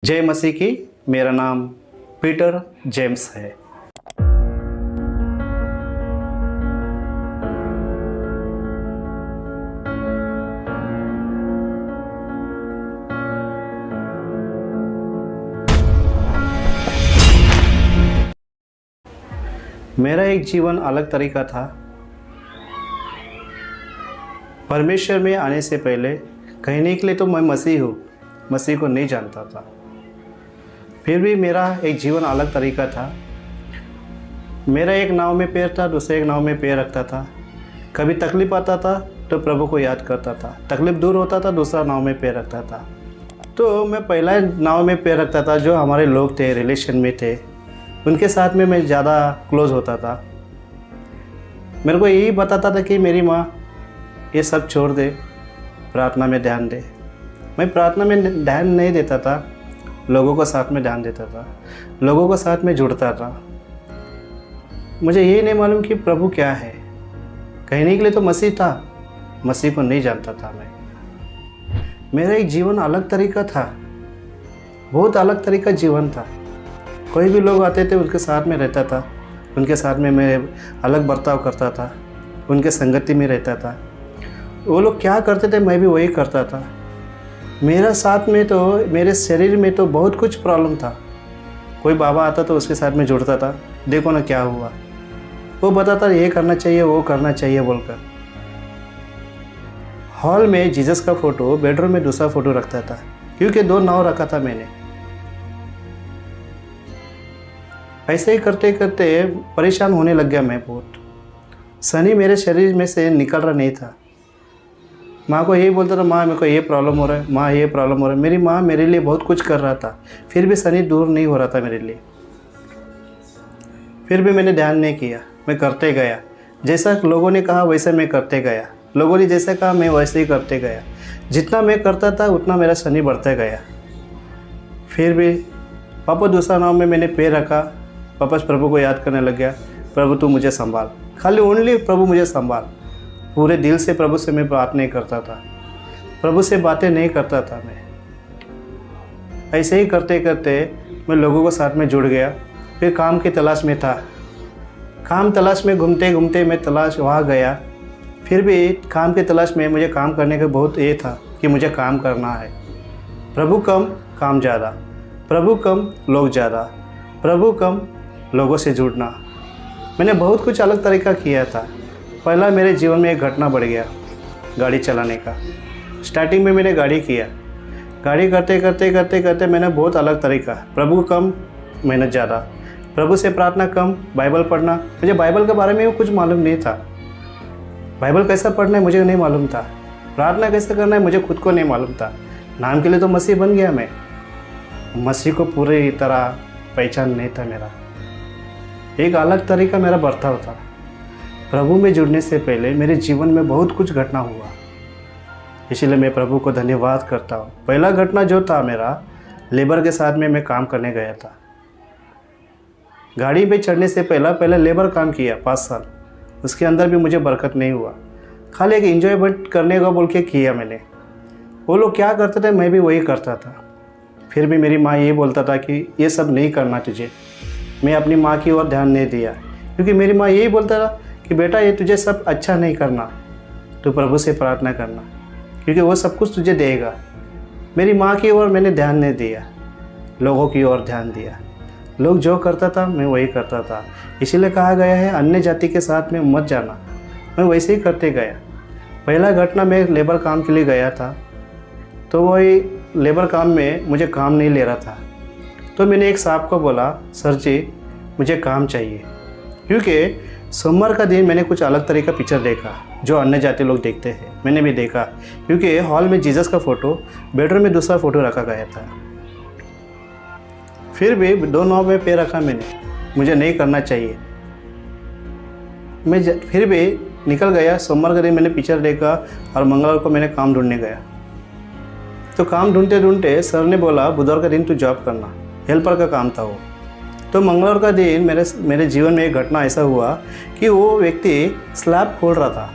जय मसीह की। मेरा नाम पीटर जेम्स है। मेरा एक जीवन अलग तरीका था। परमेश्वर में आने से पहले कहने के लिए तो मैं मसीह हूँ, मसीह को नहीं जानता था। फिर भी मेरा एक जीवन अलग तरीका था। मेरा एक नाव में पैर था, दूसरे एक नाव में पैर रखता था। कभी तकलीफ़ आता था तो प्रभु को याद करता था, तकलीफ़ दूर होता था दूसरा नाव में पैर रखता था। तो मैं पहला नाव में पैर रखता था, जो हमारे लोग थे, रिलेशन में थे, उनके साथ में मैं ज़्यादा क्लोज़ होता था। मेरे को यही बताता था कि मेरी माँ ये सब छोड़ दे, प्रार्थना में ध्यान दे। मैं प्रार्थना में ध्यान नहीं देता था, लोगों को साथ में ध्यान देता था, लोगों को साथ में जुड़ता था। मुझे यही नहीं मालूम कि प्रभु क्या है। कहने के लिए तो मसीह था, मसीह को नहीं जानता था मैं। मेरा एक जीवन अलग तरीका था, बहुत अलग तरीका जीवन था। कोई भी लोग आते थे उनके साथ में रहता था, उनके साथ में मैं अलग बर्ताव करता था, उनके संगति में रहता था। वो लोग क्या करते थे मैं भी वही करता था। मेरा साथ में तो, मेरे शरीर में तो बहुत कुछ प्रॉब्लम था। कोई बाबा आता तो उसके साथ में जुड़ता था, देखो ना क्या हुआ, वो बताता ये करना चाहिए वो करना चाहिए बोलकर। हॉल में जीसस का फ़ोटो, बेडरूम में दूसरा फ़ोटो रखता था, क्योंकि 2 नाव रखा था मैंने। ऐसे ही करते करते परेशान होने लग गया मैं बहुत। शनि मेरे शरीर में से निकल रहा नहीं था। माँ को यही बोलता था, माँ मेरे को ये प्रॉब्लम हो रहा है, माँ ये प्रॉब्लम हो रहा है। मेरी माँ मेरे लिए बहुत कुछ कर रहा था, फिर भी शनि दूर नहीं हो रहा था मेरे लिए। फिर भी मैंने ध्यान नहीं किया, मैं करते गया। जैसा लोगों ने कहा वैसे मैं करते गया, लोगों ने जैसा कहा मैं वैसे ही करते गया। जितना मैं करता था उतना मेरा शनि बढ़ता गया। फिर भी वापस दूसरा नाव में मैंने पैर रखा, वापस प्रभु को याद करने लग गया, प्रभु तू मुझे संभाल, खाली ओनली प्रभु मुझे संभाल। पूरे दिल से प्रभु से मैं बात नहीं करता था, प्रभु से बातें नहीं करता था मैं। ऐसे ही करते करते मैं लोगों को साथ में जुड़ गया। फिर काम की तलाश में था, काम तलाश में घूमते घूमते मैं तलाश वहाँ गया। फिर भी काम की तलाश में मुझे काम करने का बहुत ये था कि मुझे काम करना है। प्रभु कम काम ज़्यादा, प्रभु कम लोग ज़्यादा, प्रभु कम लोगों से जुड़ना। मैंने बहुत कुछ अलग तरीका किया था। पहला मेरे जीवन में एक घटना बढ़ गया, गाड़ी चलाने का। स्टार्टिंग में मैंने गाड़ी किया, गाड़ी करते करते करते करते मैंने बहुत अलग तरीका, प्रभु कम मेहनत ज़्यादा, प्रभु से प्रार्थना कम, बाइबल पढ़ना। मुझे बाइबल के बारे में कुछ मालूम नहीं था, बाइबल कैसा पढ़ना है मुझे नहीं मालूम था, प्रार्थना कैसे करना है मुझे खुद को नहीं मालूम था। नाम के लिए तो मसीह बन गया मैं, मसीह को पूरी तरह पहचान नहीं था मेरा। एक अलग तरीका मेरा बर्ताव था। प्रभु में जुड़ने से पहले मेरे जीवन में बहुत कुछ घटना हुआ, इसलिए मैं प्रभु को धन्यवाद करता हूँ। पहला घटना जो था मेरा, लेबर के साथ में मैं काम करने गया था। गाड़ी पे चढ़ने से पहले लेबर काम किया 5 साल, उसके अंदर भी मुझे बरकत नहीं हुआ, खाली एक इंजॉयमेंट करने का बोल के किया मैंने। वो लोग क्या करते थे मैं भी वही करता था। फिर भी मेरी माँ ये बोलता था कि ये सब नहीं करना तुझे। मैं अपनी माँ की ओर ध्यान नहीं दिया, क्योंकि मेरी माँ यही बोलता था कि बेटा ये तुझे सब अच्छा नहीं करना, तो प्रभु से प्रार्थना करना, क्योंकि वो सब कुछ तुझे देगा। मेरी माँ की ओर मैंने ध्यान नहीं दिया, लोगों की ओर ध्यान दिया। लोग जो करता था मैं वही करता था। इसीलिए कहा गया है अन्य जाति के साथ में मत जाना। मैं वैसे ही करते गया। पहला घटना मैं लेबर काम के लिए गया था, तो वही लेबर काम में मुझे काम नहीं ले रहा था। तो मैंने एक साहब को बोला, सर जी मुझे काम चाहिए, क्योंकि सोमवार का दिन मैंने कुछ अलग तरह का पिक्चर देखा जो अन्य जाति लोग देखते हैं। मैंने भी देखा, क्योंकि हॉल में जीसस का फ़ोटो, बेडरूम में दूसरा फ़ोटो रखा गया था। फिर भी 2 नाव में पैर रखा मैंने, मुझे नहीं करना चाहिए। मैं फिर भी निकल गया। सोमवार का दिन मैंने पिक्चर देखा और मंगलवार को मैंने काम ढूंढने गया। तो काम ढूंढते ढूंढते सर ने बोला बुधवार का दिन तू जॉब करना, हेल्पर का काम था वो। तो मंगलवार का दिन मेरे जीवन में एक घटना ऐसा हुआ कि वो व्यक्ति स्लैब खोल रहा था।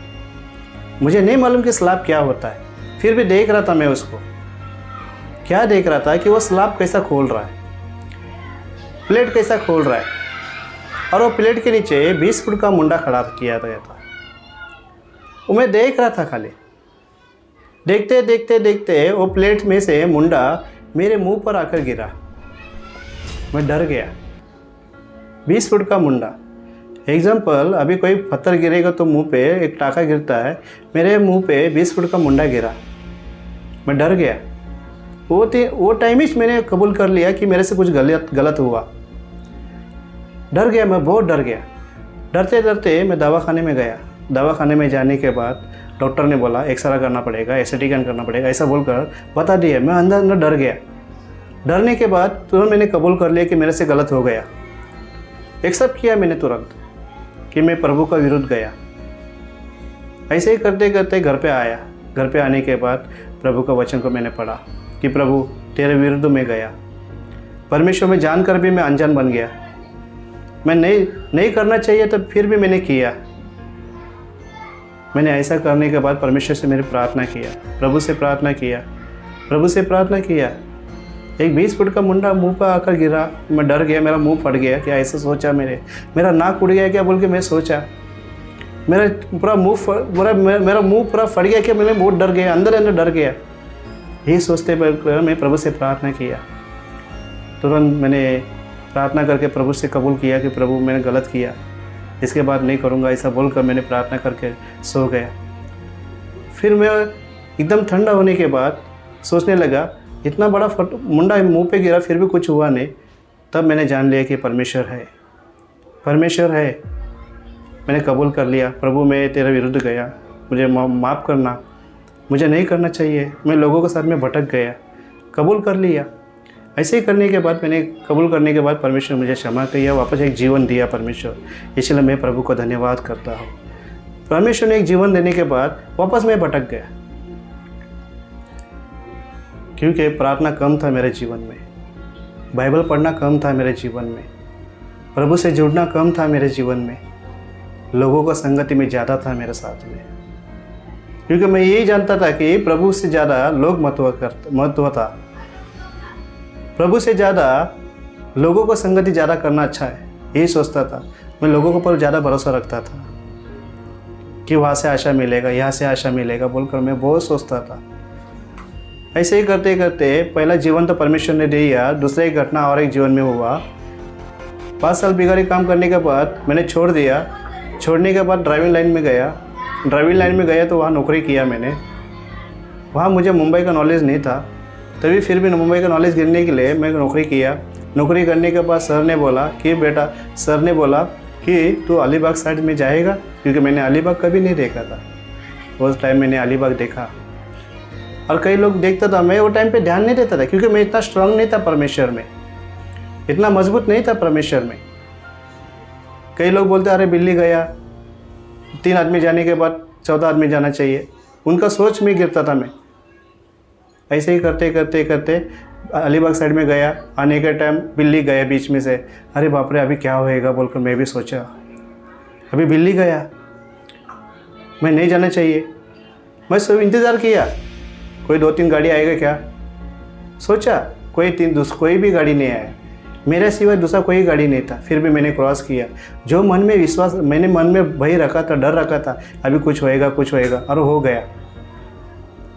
मुझे नहीं मालूम कि स्लैब क्या होता है, फिर भी देख रहा था मैं उसको। क्या देख रहा था कि वो स्लैब कैसा खोल रहा है, प्लेट कैसा खोल रहा है, और वो प्लेट के नीचे 20 फुट का मुंडा खड़ा किया गया था। वो मैं देख रहा था खाली। देखते देखते देखते वो प्लेट में से मुंडा मेरे मुंह पर आकर गिरा। मैं डर गया। 20 फुट का मुंडा। एग्जाम्पल, अभी कोई पत्थर गिरेगा तो मुंह पे एक टाका गिरता है, मेरे मुंह पे 20 फुट का मुंडा गिरा। मैं डर गया। वो टाइम ही मैंने कबूल कर लिया कि मेरे से कुछ गलत हुआ। डर गया, मैं बहुत डर गया। डरते डरते मैं दवाखाने में गया। दवाखाने में जाने के बाद डॉक्टर ने बोला एक्सरे करना पड़ेगा, एसटी स्कैन करना पड़ेगा, ऐसा बोलकर बता दिया। मैं अंदर डर गया। डरने के बाद तुरंत मैंने कबूल कर लिया कि मेरे से गलत हो गया। एक्सेप्ट किया मैंने तुरंत कि मैं प्रभु का विरुद्ध गया। ऐसे ही करते करते घर पे आया। घर पे आने के बाद प्रभु का वचन को मैंने पढ़ा कि प्रभु तेरे विरुद्ध में गया। परमेश्वर में जानकर भी मैं अनजान बन गया। मैं नहीं करना चाहिए तो फिर भी मैंने किया। मैंने ऐसा करने के बाद परमेश्वर से मेरी प्रार्थना किया, प्रभु से प्रार्थना किया, प्रभु से प्रार्थना किया। एक 20 फुट का मुंडा मुंह पर आकर गिरा। मैं डर गया, मेरा मुंह फट गया। क्या ऐसा सोचा मेरा नाक उड़ गया क्या बोल के मैं सोचा। मेरा मुंह पूरा फट गया कि मैंने बहुत डर गया, अंदर डर गया। यही सोचते मैं प्रभु से प्रार्थना किया। तुरंत मैंने प्रार्थना करके प्रभु से कबूल किया कि प्रभु मैंने गलत किया, इसके बाद नहीं करूँगा, ऐसा बोलकर मैंने प्रार्थना करके सो गया। फिर मैं एकदम ठंडा होने के बाद सोचने लगा, इतना बड़ा मुंडा मुंह पे गिरा फिर भी कुछ हुआ नहीं। तब मैंने जान लिया कि परमेश्वर है, परमेश्वर है। मैंने कबूल कर लिया, प्रभु मैं तेरे विरुद्ध गया, मुझे माफ़ करना, मुझे नहीं करना चाहिए, मैं लोगों के साथ में भटक गया। कबूल कर लिया। ऐसे ही करने के बाद मैंने कबूल करने के बाद परमेश्वर मुझे क्षमा किया, वापस एक जीवन दिया परमेश्वर। इसलिए मैं प्रभु को धन्यवाद करता हूँ। परमेश्वर ने एक जीवन देने के बाद वापस मैं भटक गया, क्योंकि प्रार्थना कम था मेरे जीवन में, बाइबल पढ़ना कम था मेरे जीवन में, प्रभु से जुड़ना कम था मेरे जीवन में, लोगों का संगति में ज़्यादा था मेरे साथ में। क्योंकि मैं यही जानता था कि प्रभु से ज़्यादा लोग महत्व था, प्रभु से ज़्यादा लोगों को संगति ज़्यादा करना अच्छा है, यही सोचता था। मैं लोगों के ऊपर ज़्यादा भरोसा रखता था कि वहाँ से आशा मिलेगा, यहाँ से आशा मिलेगा बोलकर मैं बहुत सोचता था। ऐसे ही करते करते पहला जीवन तो परमेश्वर ने दिया, दूसरा एक घटना और एक जीवन में हुआ। 5 साल बिगाड़ी काम करने के बाद मैंने छोड़ दिया। छोड़ने के बाद ड्राइविंग लाइन में गया। ड्राइविंग लाइन में गया तो वहाँ नौकरी किया मैंने। वहाँ मुझे मुंबई का नॉलेज नहीं था, तभी फिर भी मुंबई का नॉलेज गिरने के लिए मैं नौकरी किया। नौकरी करने के बाद सर ने बोला कि तू अलीबाग साइड में जाएगा, क्योंकि मैंने अलीबाग कभी नहीं देखा था। उस टाइम मैंने अलीबाग देखा और कई लोग देखता था, मैं वो टाइम पे ध्यान नहीं देता था, क्योंकि मैं इतना स्ट्रांग नहीं था परमेश्वर में, इतना मजबूत नहीं था परमेश्वर में। कई लोग बोलते अरे बिल्ली गया, 3 आदमी जाने के बाद 14 आदमी जाना चाहिए, उनका सोच में गिरता था मैं। ऐसे ही करते करते करते अलीबाग साइड में गया। आने के टाइम बिल्ली गया बीच में से। अरे बाप रे, अभी क्या होएगा बोलकर मैं भी सोचा, अभी बिल्ली गया, मैं नहीं जाना चाहिए। मैं सब इंतज़ार किया, कोई 2-3 गाड़ी आएगा क्या, सोचा कोई भी गाड़ी नहीं आया, मेरे सिवाय दूसरा कोई गाड़ी नहीं था। फिर भी मैंने क्रॉस किया। जो मन में विश्वास, मैंने मन में भय रखा था, डर रखा था, अभी कुछ होएगा और हो गया।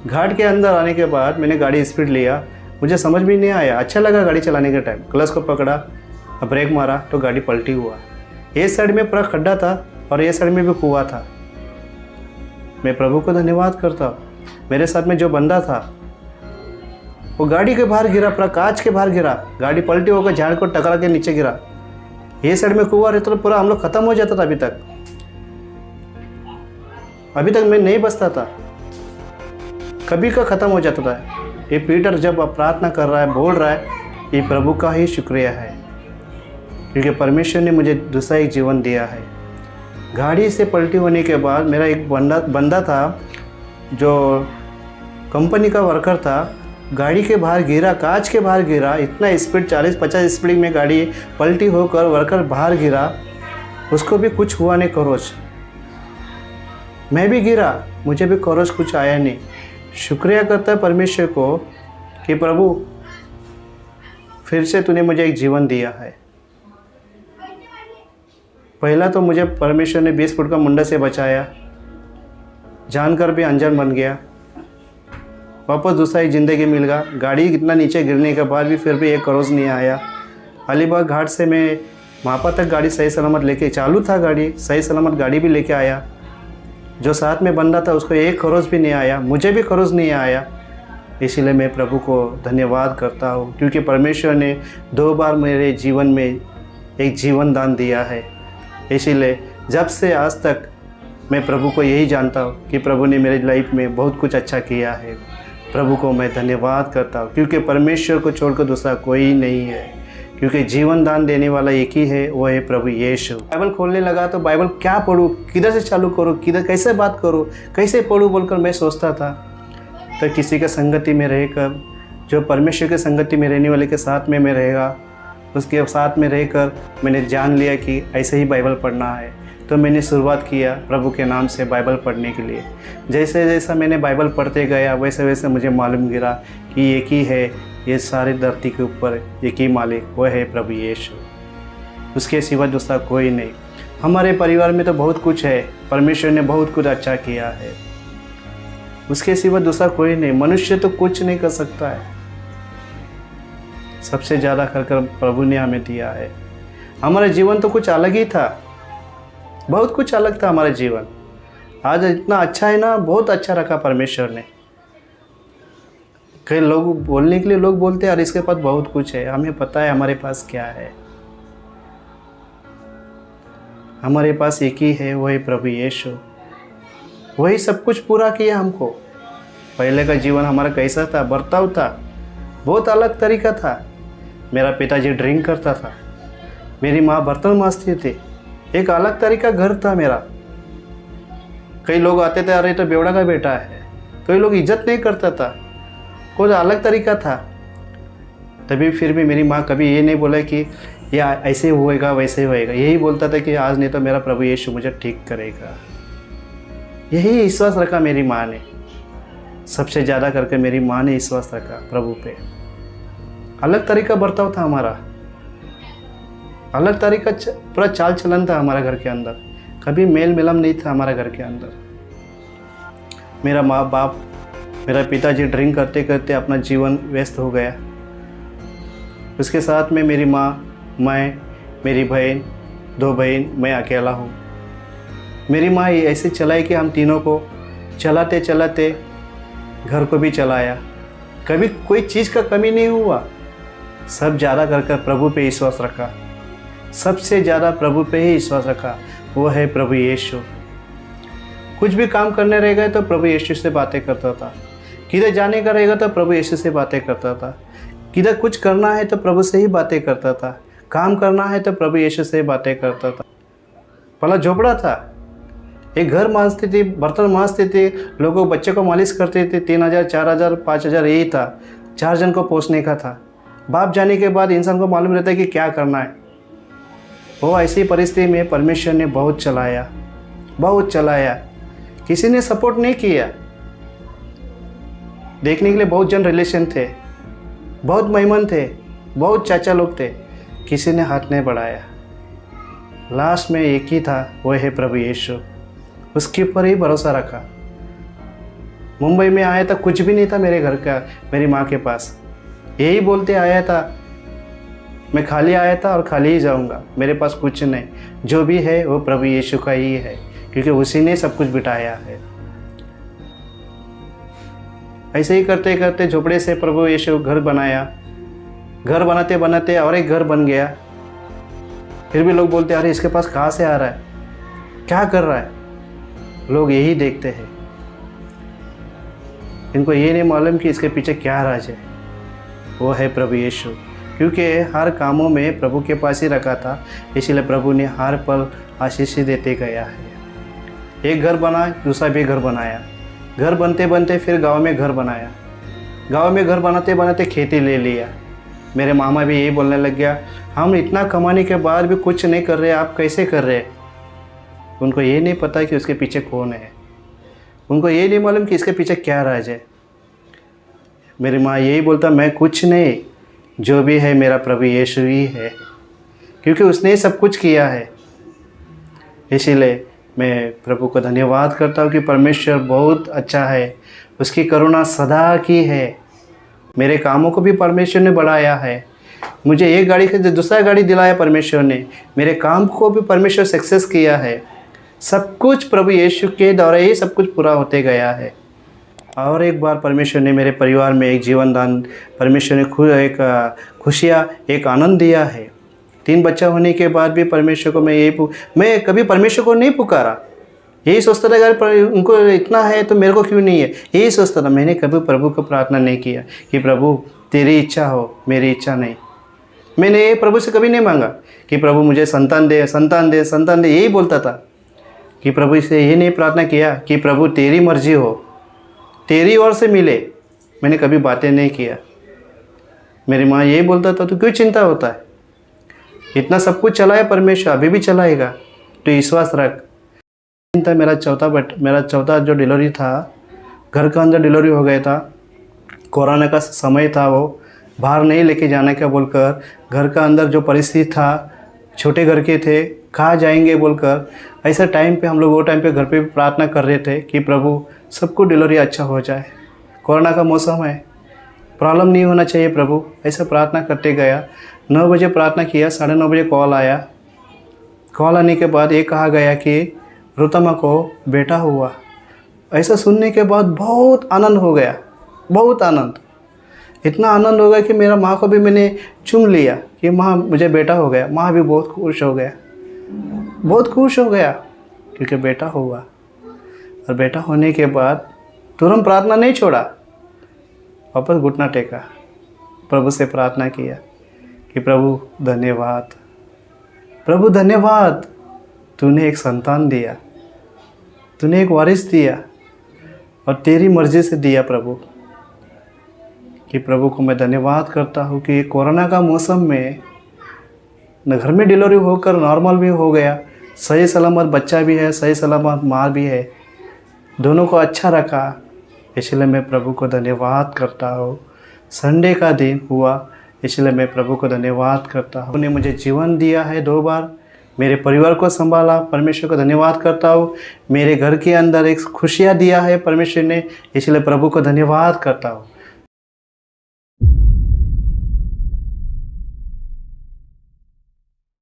घाट के अंदर आने के बाद मैंने गाड़ी स्पीड लिया, मुझे समझ भी नहीं आया, अच्छा लगा गाड़ी चलाने के टाइम। क्लच को पकड़ा, ब्रेक मारा तो गाड़ी पलटी हुआ। ये साइड में पूरा खड्डा था और ये साइड में भी कुआं था। मैं प्रभु को धन्यवाद करता हूँ, मेरे साथ में जो बंदा था वो गाड़ी के बाहर गिरा, पूरा कांच के बाहर गिरा, गाड़ी पलटी होकर झाड़ को टकरा के नीचे गिरा। ये साइड में कुआं रहता तो पूरा हम लोग खत्म हो जाता था। अभी तक मैं नहीं बचता था, कभी का ख़त्म हो जाता था। ये पीटर जब प्रार्थना कर रहा है, बोल रहा है, ये प्रभु का ही शुक्रिया है, क्योंकि परमेश्वर ने मुझे दूसरा एक जीवन दिया है। गाड़ी से पलटी होने के बाद मेरा एक बंदा था जो कंपनी का वर्कर था, गाड़ी के बाहर गिरा, कांच के बाहर गिरा। इतना स्पीड 40-50 स्पीड में गाड़ी पलटी होकर वर्कर बाहर गिरा, उसको भी कुछ हुआ नहीं खरोच। मैं भी गिरा, मुझे भी खरोच कुछ आया नहीं। शुक्रिया करता है परमेश्वर को कि प्रभु फिर से तूने मुझे एक जीवन दिया है। पहला तो मुझे परमेश्वर ने 20 फुट का मुंडा से बचाया, जानकर भी अनजान बन गया। वापस दूसरा एक ज़िंदगी मिल गया। गाड़ी इतना नीचे गिरने के बाद भी फिर भी एक करोज़ नहीं आया। अलीबाग घाट से मैं मापा तक गाड़ी सही सलामत लेके चालू था, गाड़ी सही सलामत गाड़ी भी लेके आया। जो साथ में बंदा था उसको एक खरोज भी नहीं आया, मुझे भी खरोज नहीं आया। इसीलिए मैं प्रभु को धन्यवाद करता हूँ, क्योंकि परमेश्वर ने 2 बार मेरे जीवन में एक जीवन दान दिया है। इसीलिए जब से आज तक मैं प्रभु को यही जानता हूँ कि प्रभु ने मेरे लाइफ में बहुत कुछ अच्छा किया है। प्रभु को मैं धन्यवाद करता हूँ, क्योंकि परमेश्वर को छोड़कर दूसरा कोई नहीं है, क्योंकि जीवन दान देने वाला एक ही है, वो है प्रभु यीशु। बाइबल खोलने लगा तो बाइबल क्या पढूं, किधर से चालू करूं, किधर कैसे बात करूं, कैसे पढूं बोलकर मैं सोचता था। तो किसी के संगति में रहकर, जो परमेश्वर के संगति में रहने वाले के साथ में मैं रहेगा, उसके साथ में रहकर मैंने जान लिया कि ऐसे ही बाइबल पढ़ना है। तो मैंने शुरुआत किया प्रभु के नाम से बाइबल पढ़ने के लिए। जैसे जैसा मैंने बाइबल पढ़ते गया वैसे वैसे मुझे मालूम गिरा कि एक ही है ये सारी धरती के ऊपर, एक ही मालिक, वह है प्रभु यीशु। उसके सिवा दूसरा कोई नहीं। हमारे परिवार में तो बहुत कुछ है, परमेश्वर ने बहुत कुछ अच्छा किया है, उसके सिवा दूसरा कोई नहीं। मनुष्य तो कुछ नहीं कर सकता है, सबसे ज़्यादा कर प्रभु ने हमें दिया है। हमारा जीवन तो कुछ अलग ही था, बहुत कुछ अलग था हमारा जीवन। आज इतना अच्छा है ना, बहुत अच्छा रखा परमेश्वर ने। कई लोग बोलने के लिए लोग बोलते हैं यार इसके पास बहुत कुछ है, हमें पता है हमारे पास क्या है। हमारे पास एक ही है, वही प्रभु यीशु। वही सब कुछ पूरा किया हमको। पहले का जीवन हमारा कैसा था, बर्ताव था, बहुत अलग तरीका था। मेरा पिताजी ड्रिंक करता था, मेरी माँ बर्तन मांजती थी, एक अलग तरीका घर था मेरा। कई लोग आते थे अरे तो बेवड़ा का बेटा है, कई लोग इज्जत नहीं करता था, कुछ अलग तरीका था। तभी फिर भी मेरी माँ कभी ये नहीं बोला कि ये ऐसे होएगा वैसे होएगा, यही बोलता था कि आज नहीं तो मेरा प्रभु यीशु मुझे ठीक करेगा। यही विश्वास रखा मेरी माँ ने, सबसे ज़्यादा करके मेरी माँ ने विश्वास रखा प्रभु पे। अलग तरीका बर्ताव था हमारा, अलग तरीका पूरा चाल चलन था हमारा घर के अंदर। कभी मेल मिलाप नहीं था हमारा घर के अंदर। मेरा माँ बाप, मेरा पिताजी ड्रिंक करते करते अपना जीवन व्यस्त हो गया। उसके साथ में मेरी माँ, मैं, मेरी बहन, 2 बहन, मैं अकेला हूँ। मेरी माँ ऐसे चलाई कि हम तीनों को चलाते चलाते घर को भी चलाया। कभी कोई चीज़ का कमी नहीं हुआ। सब ज़्यादा कर प्रभु पे विश्वास रखा, सबसे ज़्यादा प्रभु पे ही विश्वास रखा, वो है प्रभु यीशु। कुछ भी काम करने रह गए तो प्रभु यीशु से बातें करता था, किधर जाने का रहेगा तो प्रभु यीशु से बातें करता था, किधर कुछ करना है तो प्रभु से ही बातें करता था, काम करना है तो प्रभु यीशु से बातें करता था। पहला झोपड़ा था, एक घर मांजती थी, बर्तन मांजती थी, लोगों बच्चे को मालिश करते थे। 3000, 4000, 5000 यही था, 4 जन को पोसने का था। बाप जाने के बाद इंसान को मालूम रहता है कि क्या करना है। वो ऐसी परिस्थिति में परमेश्वर ने बहुत चलाया, बहुत चलाया। किसी ने सपोर्ट नहीं किया। देखने के लिए बहुत जन रिलेशन थे, बहुत मेहमान थे, बहुत चाचा लोग थे, किसी ने हाथ नहीं बढ़ाया। लास्ट में एक ही था, वो है प्रभु यीशु। उसके ऊपर ही भरोसा रखा। मुंबई में आया था, कुछ भी नहीं था मेरे घर का, मेरी माँ के पास। यही बोलते आया था, मैं खाली आया था और खाली ही जाऊंगा, मेरे पास कुछ नहीं, जो भी है वो प्रभु यीशु का ही है, क्योंकि उसी ने सब कुछ बिठाया है। ऐसे ही करते करते झोपड़े से प्रभु यीशु घर बनाया। घर बनाते बनाते और एक घर बन गया। फिर भी लोग बोलते अरे इसके पास कहाँ से आ रहा है, क्या कर रहा है। लोग यही देखते हैं, इनको ये नहीं मालूम कि इसके पीछे क्या राज है। वो है प्रभु यीशु, क्योंकि हर कामों में प्रभु के पास ही रखा था, इसलिए प्रभु ने हर पल आशीष देते गया है। एक घर बना, दूसरा भी घर बनाया। घर बनते बनते फिर गांव में घर बनाया। गांव में घर बनाते बनाते खेती ले लिया। मेरे मामा भी यही बोलने लग गया, हम इतना कमाने के बाद भी कुछ नहीं कर रहे, आप कैसे कर रहे। उनको ये नहीं पता कि उसके पीछे कौन है, उनको ये नहीं मालूम कि इसके पीछे क्या राज है। मेरी माँ यही बोलता, मैं कुछ नहीं, जो भी है मेरा प्रभु यीशु ही है, क्योंकि उसने ही सब कुछ किया है। इसीलिए मैं प्रभु को धन्यवाद करता हूँ कि परमेश्वर बहुत अच्छा है, उसकी करुणा सदा की है। मेरे कामों को भी परमेश्वर ने बढ़ाया है। मुझे एक गाड़ी से दूसरा गाड़ी दिलाया परमेश्वर ने, मेरे काम को भी परमेश्वर सक्सेस किया है। सब कुछ प्रभु यीशु के द्वारा ही सब कुछ पूरा होते गया है। और एक बार परमेश्वर ने मेरे परिवार में एक जीवन दान, परमेश्वर ने एक खुशियाँ, एक आनंद दिया है। 3 बच्चा होने के बाद भी परमेश्वर को मैं कभी परमेश्वर को नहीं पुकारा। यही सोचता था अगर उनको इतना है तो मेरे को क्यों नहीं है, यही सोचता था। मैंने कभी प्रभु को प्रार्थना नहीं किया कि प्रभु तेरी इच्छा हो, मेरी इच्छा नहीं। मैंने ये प्रभु से कभी नहीं मांगा कि प्रभु मुझे संतान दे, संतान दे, संतान दे, यही बोलता था कि प्रभु से ये नहीं प्रार्थना किया कि प्रभु तेरी मर्जी हो, तेरी ओर से मिले। मैंने कभी बातें नहीं किया। मेरी माँ यही बोलता था, तो क्यों चिंता होता है, इतना सब कुछ चलाया परमेश्वर, अभी भी चलाएगा, तो विश्वास रख। था मेरा चौथा जो डिलीवरी था, घर का अंदर डिलीवरी हो गया था। कोरोना का समय था, वो बाहर नहीं लेके जाने का बोलकर, घर का अंदर जो परिस्थिति था, छोटे घर के थे, कहाँ जाएंगे बोलकर, ऐसा टाइम पे हम लोग वो टाइम पे घर पे भी प्रार्थना कर रहे थे कि प्रभु सबको डिलीवरी अच्छा हो जाए, कोरोना का मौसम है, प्रॉब्लम नहीं होना चाहिए प्रभु, ऐसा प्रार्थना करते गया। 9 बजे प्रार्थना किया, 9:30 बजे कॉल आया। कॉल आने के बाद ये कहा गया कि रुतमा को बेटा हुआ। ऐसा सुनने के बाद बहुत आनंद हो गया, बहुत आनंद, इतना आनंद हो गया कि मेरा माँ को भी मैंने चूम लिया कि माँ मुझे बेटा हो गया। माँ भी बहुत खुश हो गया, बहुत खुश हो गया, क्योंकि बेटा हुआ। और बेटा होने के बाद तुरंत प्रार्थना नहीं छोड़ा, वापस घुटना टेका, प्रभु से प्रार्थना किया कि प्रभु धन्यवाद, प्रभु धन्यवाद, तूने एक संतान दिया, तूने एक वारिस दिया, और तेरी मर्ज़ी से दिया प्रभु। कि प्रभु को मैं धन्यवाद करता हूँ कि कोरोना का मौसम में न घर में डिलीवरी होकर नॉर्मल भी हो गया, सही सलामत बच्चा भी है, सही सलामत माँ भी है, दोनों को अच्छा रखा। इसलिए मैं प्रभु को धन्यवाद करता हूँ। संडे का दिन हुआ, इसलिए मैं प्रभु को धन्यवाद करता हूँ। उन्होंने मुझे जीवन दिया है 2 बार, मेरे परिवार को संभाला, परमेश्वर को धन्यवाद करता हूँ। मेरे घर के अंदर एक खुशियाँ दिया है परमेश्वर ने, इसलिए प्रभु को धन्यवाद करता हूँ।